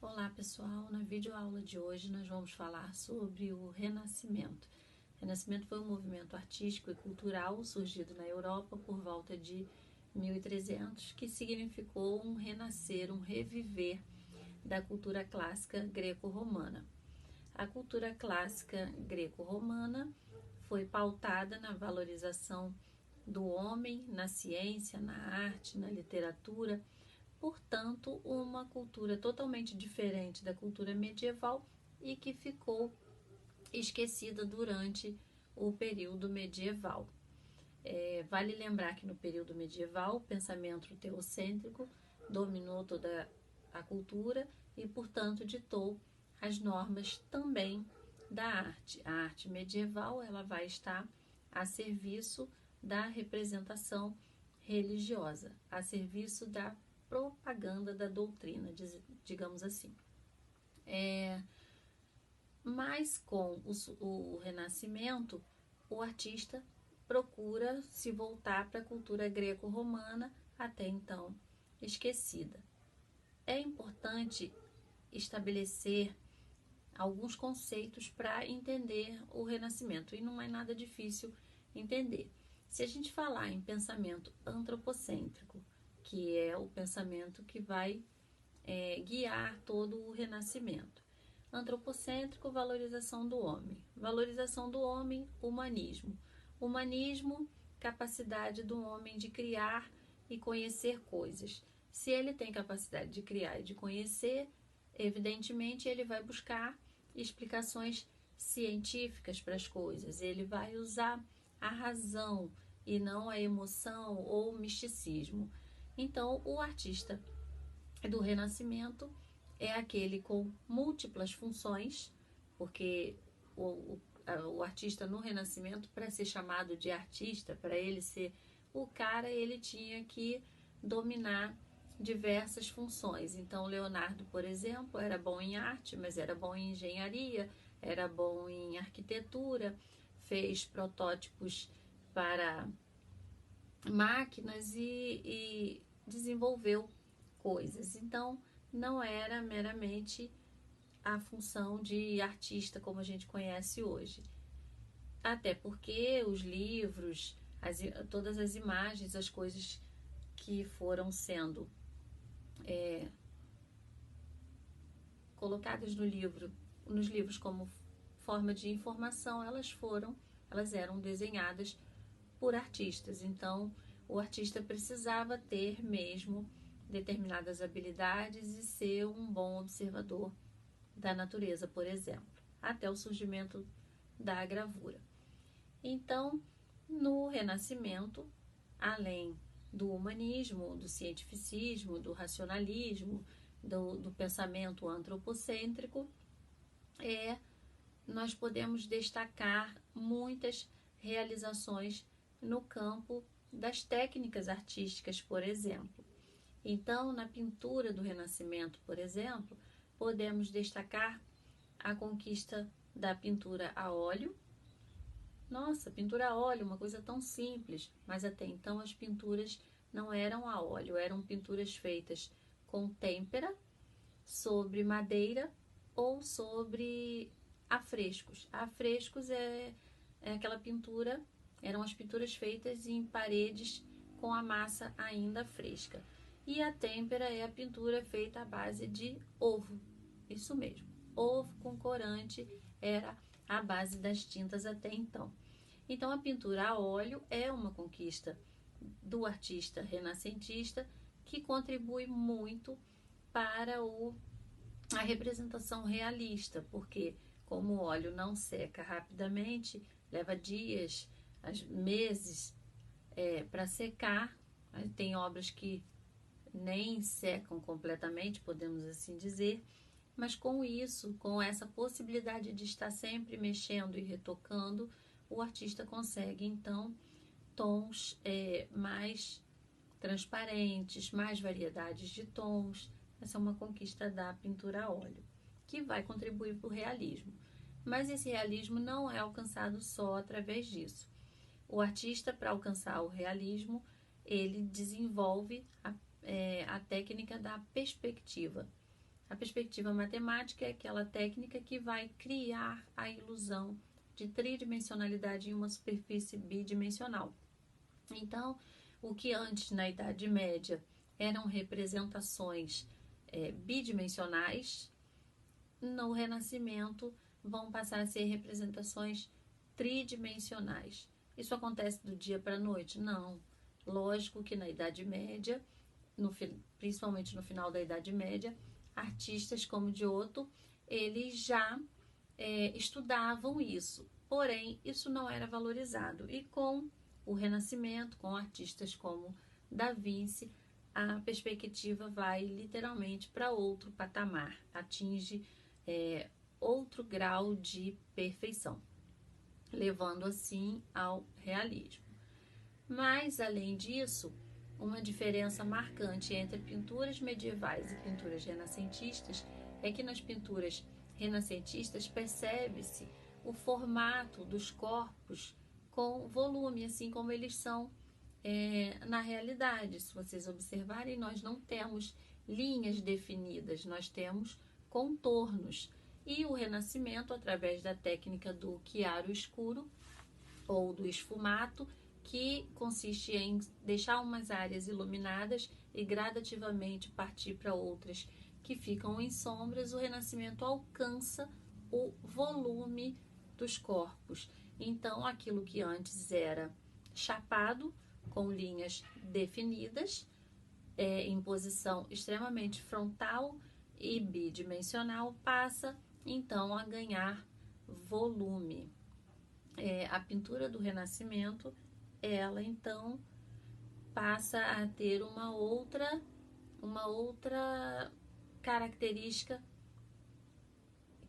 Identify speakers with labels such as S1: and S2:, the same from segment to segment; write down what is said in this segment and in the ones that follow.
S1: Olá pessoal, na videoaula de hoje nós vamos falar sobre o Renascimento. O Renascimento foi um movimento artístico e cultural surgido na Europa por volta de 1300, que significou um renascer, um reviver da cultura clássica greco-romana. A cultura clássica greco-romana foi pautada na valorização do homem, na ciência, na arte, na literatura. Portanto, uma cultura totalmente diferente da cultura medieval e que ficou esquecida durante o período medieval. Vale lembrar que no período medieval o pensamento teocêntrico dominou toda a cultura e, portanto, ditou as normas também da arte. A arte medieval ela vai estar a serviço da representação religiosa, a serviço da propaganda da doutrina, digamos assim. Mas com o Renascimento, o artista procura se voltar para a cultura greco-romana, até então esquecida. É importante estabelecer alguns conceitos para entender o Renascimento, e não é nada difícil entender. Se a gente falar em pensamento antropocêntrico, que é o pensamento que vai guiar todo o Renascimento. Antropocêntrico, valorização do homem. Valorização do homem, humanismo. Humanismo, capacidade do homem de criar e conhecer coisas. Se ele tem capacidade de criar e de conhecer, evidentemente ele vai buscar explicações científicas para as coisas. Ele vai usar a razão e não a emoção ou o misticismo. Então, o artista do Renascimento é aquele com múltiplas funções, porque o artista no Renascimento, para ser chamado de artista, para ele ser o cara, ele tinha que dominar diversas funções. Então, Leonardo, por exemplo, era bom em arte, mas era bom em engenharia, era bom em arquitetura, fez protótipos para máquinas e desenvolveu coisas. Então, não era meramente a função de artista como a gente conhece hoje. Até porque os livros, todas as imagens, as coisas que foram sendo colocadas nos livros como forma de informação, elas eram desenhadas por artistas. Então, o artista precisava ter mesmo determinadas habilidades e ser um bom observador da natureza, por exemplo, até o surgimento da gravura. Então, no Renascimento, além do humanismo, do cientificismo, do racionalismo, do pensamento antropocêntrico, nós podemos destacar muitas realizações no campo das técnicas artísticas, por exemplo. Então, na pintura do Renascimento, por exemplo, podemos destacar a conquista da pintura a óleo. Nossa, pintura a óleo, uma coisa tão simples, mas até então as pinturas não eram a óleo, eram pinturas feitas com têmpera, sobre madeira ou sobre afrescos. Afrescos é aquela pintura, eram as pinturas feitas em paredes com a massa ainda fresca. E a têmpera é a pintura feita à base de ovo, isso mesmo, ovo com corante era a base das tintas até então. Então, a pintura a óleo é uma conquista do artista renascentista que contribui muito para a representação realista, porque como o óleo não seca rapidamente, leva dias, meses para secar, tem obras que nem secam completamente, podemos assim dizer, mas com isso, com essa possibilidade de estar sempre mexendo e retocando, o artista consegue então tons mais transparentes, mais variedades de tons. Essa é uma conquista da pintura a óleo, que vai contribuir para o realismo. Mas esse realismo não é alcançado só através disso. O artista, para alcançar o realismo, ele desenvolve a técnica da perspectiva. A perspectiva matemática é aquela técnica que vai criar a ilusão de tridimensionalidade em uma superfície bidimensional. Então, o que antes, na Idade Média, eram representações bidimensionais, no Renascimento vão passar a ser representações tridimensionais. Isso acontece do dia para a noite? Não. Lógico que na Idade Média, principalmente no final da Idade Média, artistas como Giotto, eles já estudavam isso. Porém, isso não era valorizado. E com o Renascimento, com artistas como Da Vinci, a perspectiva vai literalmente para outro patamar, atinge outro grau de perfeição, levando assim ao realismo. Mas, além disso, uma diferença marcante entre pinturas medievais e pinturas renascentistas é que nas pinturas renascentistas percebe-se o formato dos corpos com volume, assim como eles são na realidade. Se vocês observarem, nós não temos linhas definidas, nós temos contornos. E o Renascimento, através da técnica do chiaro escuro ou do esfumato, que consiste em deixar umas áreas iluminadas e gradativamente partir para outras que ficam em sombras, o Renascimento alcança o volume dos corpos. Então, aquilo que antes era chapado, com linhas definidas, em posição extremamente frontal e bidimensional, passa então a ganhar volume. A pintura do Renascimento, ela então passa a ter uma outra característica,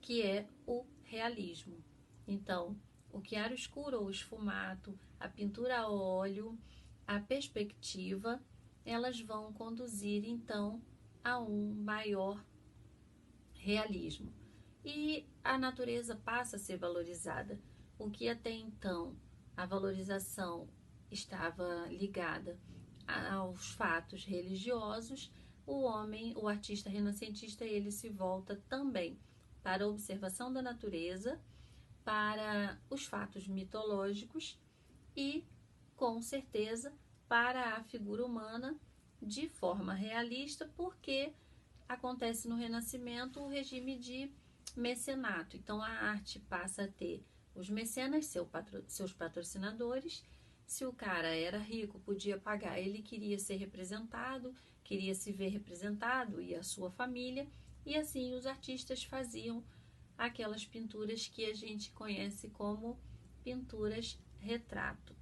S1: que é o realismo. Então, o chiaro escuro ou esfumato, a pintura a óleo, a perspectiva, elas vão conduzir então a um maior realismo. E a natureza passa a ser valorizada. O que até então a valorização estava ligada aos fatos religiosos, o artista renascentista, ele se volta também para a observação da natureza, para os fatos mitológicos e, com certeza, para a figura humana de forma realista, porque acontece no Renascimento o regime de mecenato. Então, a arte passa a ter os mecenas, seus patrocinadores. Se o cara era rico, podia pagar, ele queria ser representado, queria se ver representado, e a sua família, e assim os artistas faziam aquelas pinturas que a gente conhece como pinturas retrato.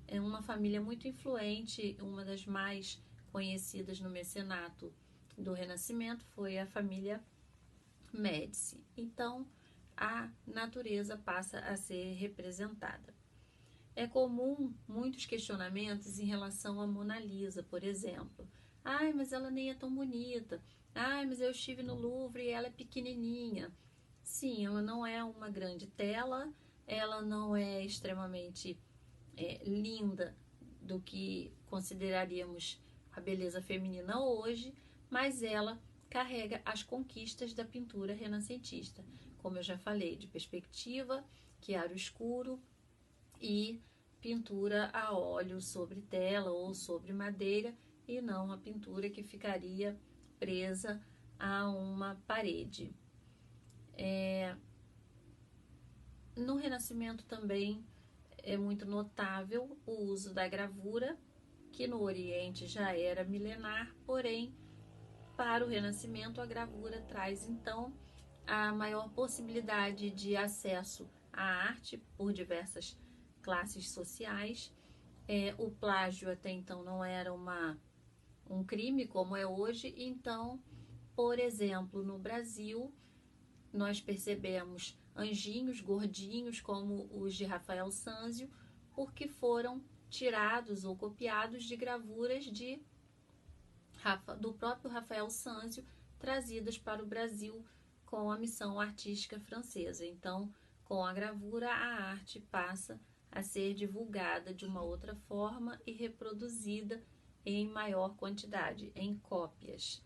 S1: É uma família muito influente, uma das mais conhecidas no mecenato do Renascimento foi a família Médici. Então, a natureza passa a ser representada. É comum muitos questionamentos em relação à Mona Lisa, por exemplo. Ai, mas ela nem é tão bonita. Ai, mas eu estive no Louvre e ela é pequenininha. Sim, ela não é uma grande tela, ela não é extremamente linda do que consideraríamos a beleza feminina hoje, mas ela carrega as conquistas da pintura renascentista, como eu já falei, de perspectiva, chiaro escuro e pintura a óleo sobre tela ou sobre madeira, e não a pintura que ficaria presa a uma parede. No Renascimento também é muito notável o uso da gravura, que no Oriente já era milenar, porém, para o Renascimento, a gravura traz então a maior possibilidade de acesso à arte por diversas classes sociais. O plágio até então não era um crime como é hoje, então, por exemplo, no Brasil, nós percebemos anjinhos gordinhos como os de Rafael Sanzio, porque foram tirados ou copiados de gravuras do próprio Rafael Sanzio, trazidas para o Brasil com a missão artística francesa. Então, com a gravura, a arte passa a ser divulgada de uma outra forma e reproduzida em maior quantidade, em cópias.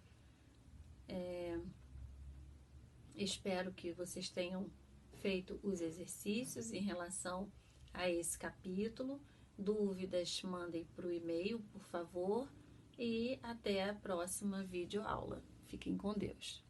S1: Espero que vocês tenham feito os exercícios em relação a esse capítulo. Dúvidas, mandem para o e-mail, por favor. E até a próxima videoaula. Fiquem com Deus.